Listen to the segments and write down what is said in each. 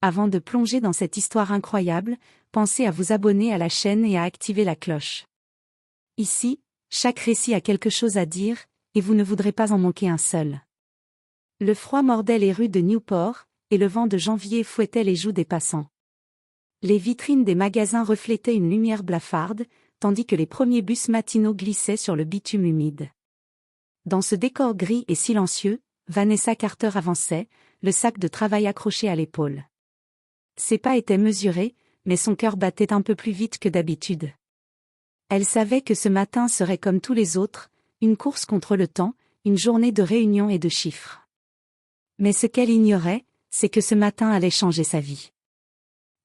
Avant de plonger dans cette histoire incroyable, pensez à vous abonner à la chaîne et à activer la cloche. Ici, chaque récit a quelque chose à dire, et vous ne voudrez pas en manquer un seul. Le froid mordait les rues de Newport, et le vent de janvier fouettait les joues des passants. Les vitrines des magasins reflétaient une lumière blafarde, tandis que les premiers bus matinaux glissaient sur le bitume humide. Dans ce décor gris et silencieux, Vanessa Carter avançait, le sac de travail accroché à l'épaule. Ses pas étaient mesurés, mais son cœur battait un peu plus vite que d'habitude. Elle savait que ce matin serait comme tous les autres, une course contre le temps, une journée de réunions et de chiffres. Mais ce qu'elle ignorait, c'est que ce matin allait changer sa vie.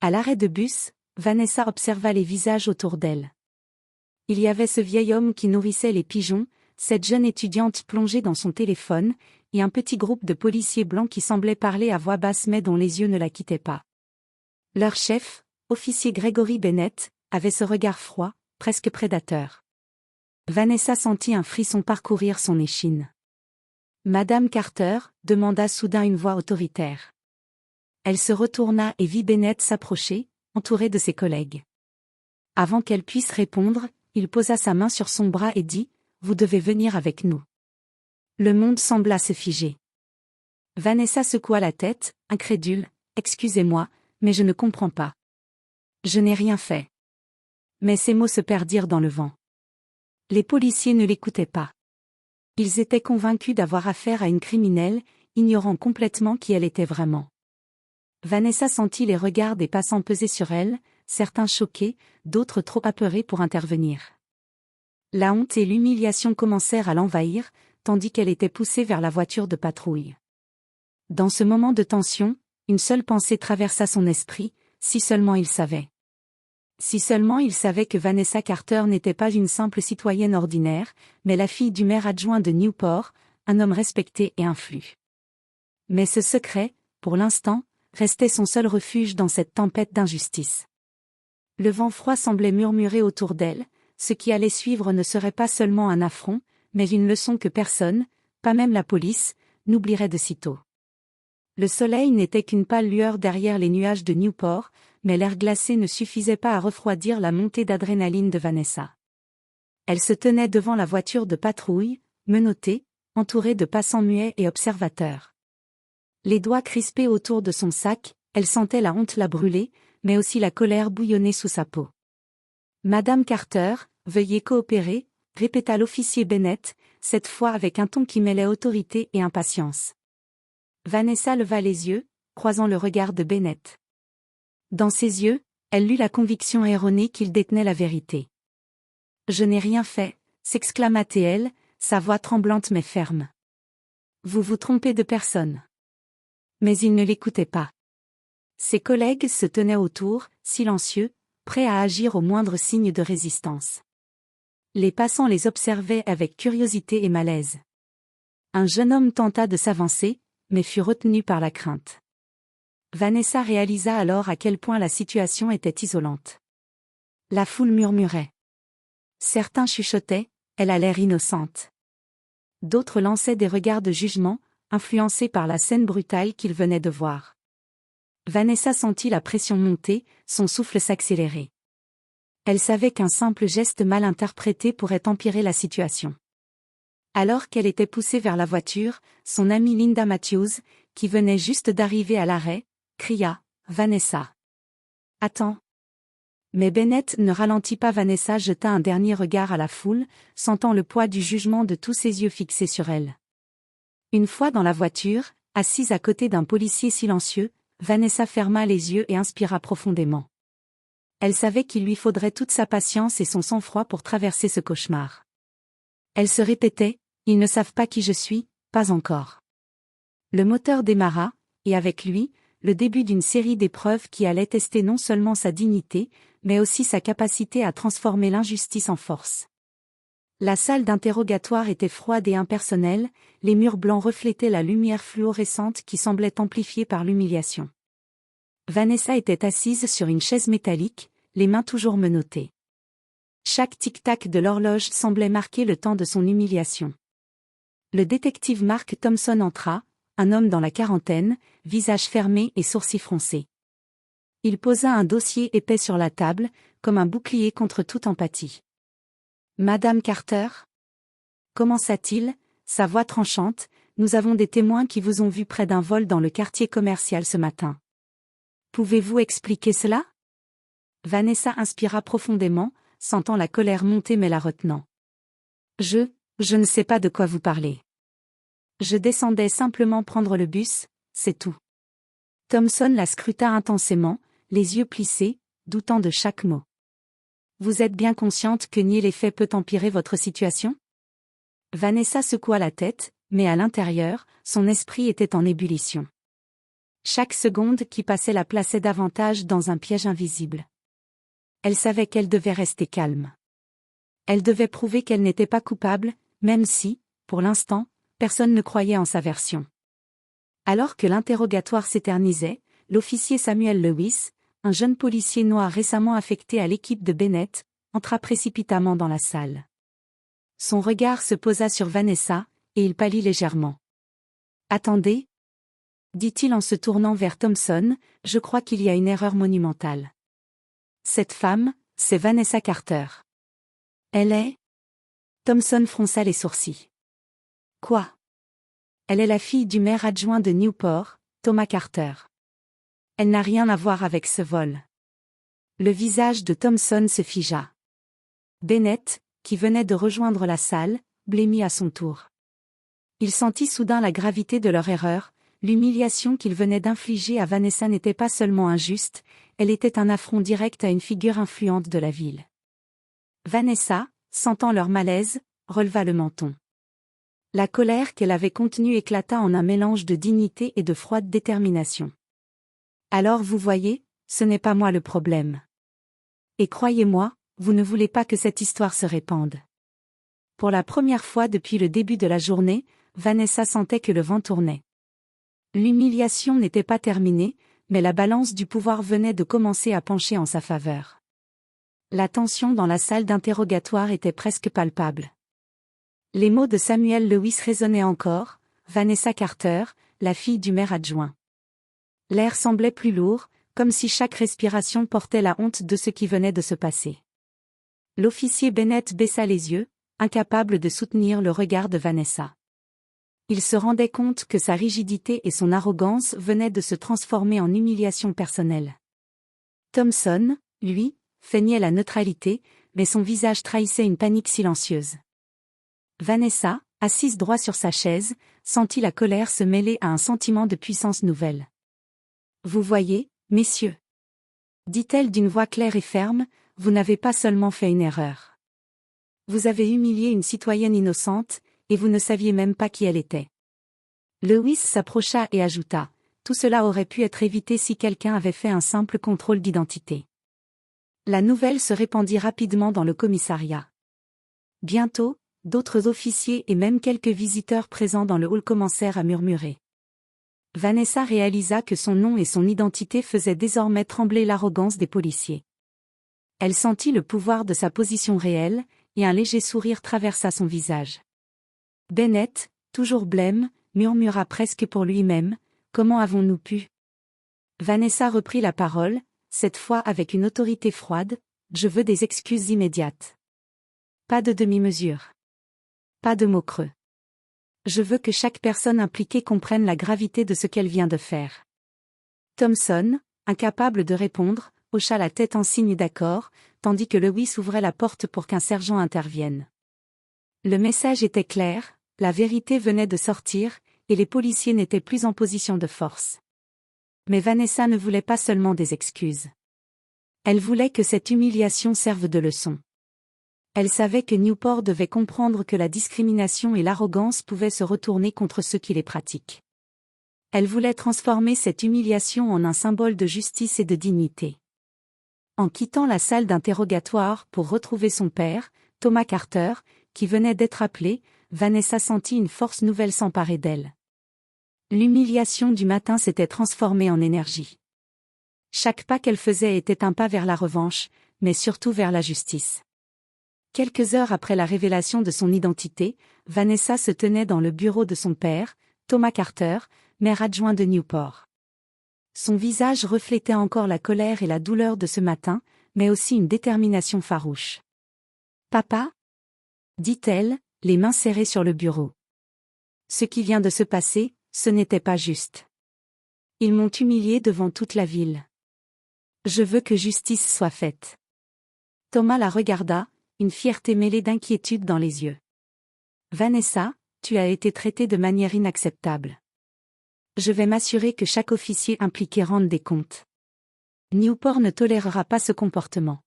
À l'arrêt de bus, Vanessa observa les visages autour d'elle. Il y avait ce vieil homme qui nourrissait les pigeons, cette jeune étudiante plongée dans son téléphone, et un petit groupe de policiers blancs qui semblaient parler à voix basse mais dont les yeux ne la quittaient pas. Leur chef, officier Gregory Bennett, avait ce regard froid, presque prédateur. Vanessa sentit un frisson parcourir son échine. « Madame Carter » demanda soudain une voix autoritaire. Elle se retourna et vit Bennett s'approcher, entouré de ses collègues. Avant qu'elle puisse répondre, il posa sa main sur son bras et dit « Vous devez venir avec nous ». Le monde sembla se figer. Vanessa secoua la tête, incrédule « Excusez-moi, mais je ne comprends pas. Je n'ai rien fait. » Mais ses mots se perdirent dans le vent. Les policiers ne l'écoutaient pas. Ils étaient convaincus d'avoir affaire à une criminelle, ignorant complètement qui elle était vraiment. Vanessa sentit les regards des passants peser sur elle, certains choqués, d'autres trop apeurés pour intervenir. La honte et l'humiliation commencèrent à l'envahir, tandis qu'elle était poussée vers la voiture de patrouille. Dans ce moment de tension, une seule pensée traversa son esprit, si seulement il savait. Si seulement il savait que Vanessa Carter n'était pas une simple citoyenne ordinaire, mais la fille du maire adjoint de Newport, un homme respecté et influent. Mais ce secret, pour l'instant, restait son seul refuge dans cette tempête d'injustice. Le vent froid semblait murmurer autour d'elle, ce qui allait suivre ne serait pas seulement un affront, mais une leçon que personne, pas même la police, n'oublierait de sitôt. Le soleil n'était qu'une pâle lueur derrière les nuages de Newport, mais l'air glacé ne suffisait pas à refroidir la montée d'adrénaline de Vanessa. Elle se tenait devant la voiture de patrouille, menottée, entourée de passants muets et observateurs. Les doigts crispés autour de son sac, elle sentait la honte la brûler, mais aussi la colère bouillonner sous sa peau. « Madame Carter, veuillez coopérer », répéta l'officier Bennett, cette fois avec un ton qui mêlait autorité et impatience. Vanessa leva les yeux, croisant le regard de Bennett. Dans ses yeux, elle lut la conviction erronée qu'il détenait la vérité. « Je n'ai rien fait », s'exclama-t-elle, sa voix tremblante mais ferme. « Vous vous trompez de personne. » Mais il ne l'écoutait pas. Ses collègues se tenaient autour, silencieux, prêts à agir au moindre signe de résistance. Les passants les observaient avec curiosité et malaise. Un jeune homme tenta de s'avancer, mais fut retenu par la crainte. Vanessa réalisa alors à quel point la situation était isolante. La foule murmurait. Certains chuchotaient, elle a l'air innocente. D'autres lançaient des regards de jugement, influencés par la scène brutale qu'ils venaient de voir. Vanessa sentit la pression monter, son souffle s'accélérer. Elle savait qu'un simple geste mal interprété pourrait empirer la situation. Alors qu'elle était poussée vers la voiture, son amie Linda Matthews, qui venait juste d'arriver à l'arrêt, cria « Vanessa !» « Attends !» Mais Bennett ne ralentit pas. Vanessa jeta un dernier regard à la foule, sentant le poids du jugement de tous ses yeux fixés sur elle. Une fois dans la voiture, assise à côté d'un policier silencieux, Vanessa ferma les yeux et inspira profondément. Elle savait qu'il lui faudrait toute sa patience et son sang-froid pour traverser ce cauchemar. Elle se répétait, « Ils ne savent pas qui je suis, pas encore. » Le moteur démarra, et avec lui, le début d'une série d'épreuves qui allaient tester non seulement sa dignité, mais aussi sa capacité à transformer l'injustice en force. La salle d'interrogatoire était froide et impersonnelle, les murs blancs reflétaient la lumière fluorescente qui semblait amplifiée par l'humiliation. Vanessa était assise sur une chaise métallique, les mains toujours menottées. Chaque tic-tac de l'horloge semblait marquer le temps de son humiliation. Le détective Mark Thompson entra, un homme dans la quarantaine, visage fermé et sourcils froncés. Il posa un dossier épais sur la table, comme un bouclier contre toute empathie. « Madame Carter ?» commença-t-il, sa voix tranchante, « nous avons des témoins qui vous ont vu près d'un vol dans le quartier commercial ce matin. Pouvez-vous expliquer cela ?» Vanessa inspira profondément, sentant la colère monter mais la retenant. « Je ne sais pas de quoi vous parlez. Je descendais simplement prendre le bus, c'est tout. » Thompson la scruta intensément, les yeux plissés, doutant de chaque mot. « Vous êtes bien consciente que nier les faits peut empirer votre situation ?» Vanessa secoua la tête, mais à l'intérieur, son esprit était en ébullition. Chaque seconde qui passait la plaçait davantage dans un piège invisible. Elle savait qu'elle devait rester calme. Elle devait prouver qu'elle n'était pas coupable, même si, pour l'instant, personne ne croyait en sa version. Alors que l'interrogatoire s'éternisait, l'officier Samuel Lewis, un jeune policier noir récemment affecté à l'équipe de Bennett, entra précipitamment dans la salle. Son regard se posa sur Vanessa, et il pâlit légèrement. « Attendez » dit-il en se tournant vers Thompson, « je crois qu'il y a une erreur monumentale. Cette femme, c'est Vanessa Carter. » « Elle est ?» Thompson fronça les sourcils. « Quoi ?» « Elle est la fille du maire adjoint de Newport, Thomas Carter. Elle n'a rien à voir avec ce vol. » Le visage de Thompson se figea. Bennett, qui venait de rejoindre la salle, blêmit à son tour. Il sentit soudain la gravité de leur erreur, l'humiliation qu'ils venaient d'infliger à Vanessa n'était pas seulement injuste, elle était un affront direct à une figure influente de la ville. Vanessa, sentant leur malaise, releva le menton. La colère qu'elle avait contenue éclata en un mélange de dignité et de froide détermination. « Alors vous voyez, ce n'est pas moi le problème. Et croyez-moi, vous ne voulez pas que cette histoire se répande. » Pour la première fois depuis le début de la journée, Vanessa sentait que le vent tournait. L'humiliation n'était pas terminée, mais la balance du pouvoir venait de commencer à pencher en sa faveur. La tension dans la salle d'interrogatoire était presque palpable. Les mots de Samuel Lewis résonnaient encore, « Vanessa Carter, la fille du maire adjoint. » L'air semblait plus lourd, comme si chaque respiration portait la honte de ce qui venait de se passer. L'officier Bennett baissa les yeux, incapable de soutenir le regard de Vanessa. Il se rendait compte que sa rigidité et son arrogance venaient de se transformer en humiliation personnelle. Thompson, lui, feignait la neutralité, mais son visage trahissait une panique silencieuse. Vanessa, assise droit sur sa chaise, sentit la colère se mêler à un sentiment de puissance nouvelle. « Vous voyez, messieurs, » dit-elle d'une voix claire et ferme, « vous n'avez pas seulement fait une erreur. Vous avez humilié une citoyenne innocente, et vous ne saviez même pas qui elle était. » Lewis s'approcha et ajouta, « Tout cela aurait pu être évité si quelqu'un avait fait un simple contrôle d'identité. » La nouvelle se répandit rapidement dans le commissariat. Bientôt, d'autres officiers et même quelques visiteurs présents dans le hall commencèrent à murmurer. Vanessa réalisa que son nom et son identité faisaient désormais trembler l'arrogance des policiers. Elle sentit le pouvoir de sa position réelle, et un léger sourire traversa son visage. Bennett, toujours blême, murmura presque pour lui-même, « Comment avons-nous pu ?» Vanessa reprit la parole, cette fois avec une autorité froide, « Je veux des excuses immédiates. Pas de demi-mesure. Pas de mots creux. Je veux que chaque personne impliquée comprenne la gravité de ce qu'elle vient de faire. » Thompson, incapable de répondre, hocha la tête en signe d'accord, tandis que Lewis ouvrait la porte pour qu'un sergent intervienne. Le message était clair, la vérité venait de sortir, et les policiers n'étaient plus en position de force. Mais Vanessa ne voulait pas seulement des excuses. Elle voulait que cette humiliation serve de leçon. Elle savait que Newport devait comprendre que la discrimination et l'arrogance pouvaient se retourner contre ceux qui les pratiquent. Elle voulait transformer cette humiliation en un symbole de justice et de dignité. En quittant la salle d'interrogatoire pour retrouver son père, Thomas Carter, qui venait d'être appelé, Vanessa sentit une force nouvelle s'emparer d'elle. L'humiliation du matin s'était transformée en énergie. Chaque pas qu'elle faisait était un pas vers la revanche, mais surtout vers la justice. Quelques heures après la révélation de son identité, Vanessa se tenait dans le bureau de son père, Thomas Carter, maire adjoint de Newport. Son visage reflétait encore la colère et la douleur de ce matin, mais aussi une détermination farouche. « Papa ?» dit-elle, les mains serrées sur le bureau. « Ce qui vient de se passer, ce n'était pas juste. Ils m'ont humiliée devant toute la ville. Je veux que justice soit faite. » Thomas la regarda, une fierté mêlée d'inquiétude dans les yeux. « Vanessa, tu as été traitée de manière inacceptable. Je vais m'assurer que chaque officier impliqué rende des comptes. Newport ne tolérera pas ce comportement. »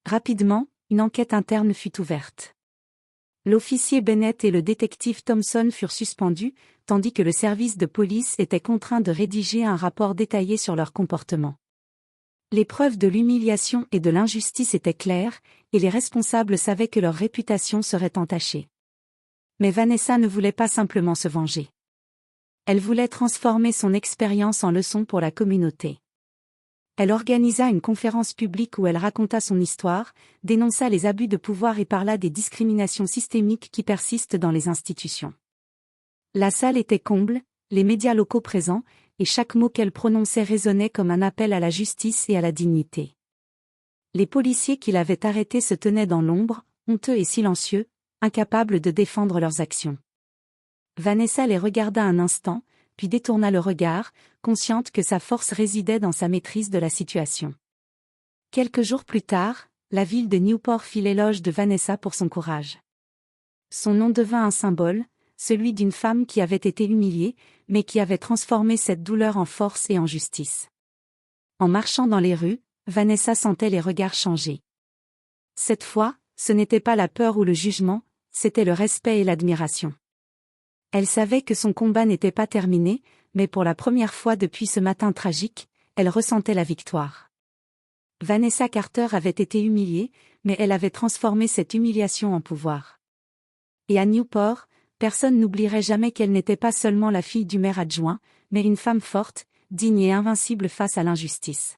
Rapidement, une enquête interne fut ouverte. L'officier Bennett et le détective Thompson furent suspendus, tandis que le service de police était contraint de rédiger un rapport détaillé sur leur comportement. Les preuves de l'humiliation et de l'injustice étaient claires, et les responsables savaient que leur réputation serait entachée. Mais Vanessa ne voulait pas simplement se venger. Elle voulait transformer son expérience en leçon pour la communauté. Elle organisa une conférence publique où elle raconta son histoire, dénonça les abus de pouvoir et parla des discriminations systémiques qui persistent dans les institutions. La salle était comble, les médias locaux présents, et chaque mot qu'elle prononçait résonnait comme un appel à la justice et à la dignité. Les policiers qui l'avaient arrêtée se tenaient dans l'ombre, honteux et silencieux, incapables de défendre leurs actions. Vanessa les regarda un instant, puis détourna le regard, consciente que sa force résidait dans sa maîtrise de la situation. Quelques jours plus tard, la ville de Newport fit l'éloge de Vanessa pour son courage. Son nom devint un symbole, celui d'une femme qui avait été humiliée, mais qui avait transformé cette douleur en force et en justice. En marchant dans les rues, Vanessa sentait les regards changer. Cette fois, ce n'était pas la peur ou le jugement, c'était le respect et l'admiration. Elle savait que son combat n'était pas terminé, mais pour la première fois depuis ce matin tragique, elle ressentait la victoire. Vanessa Carter avait été humiliée, mais elle avait transformé cette humiliation en pouvoir. Et à Newport, personne n'oublierait jamais qu'elle n'était pas seulement la fille du maire adjoint, mais une femme forte, digne et invincible face à l'injustice.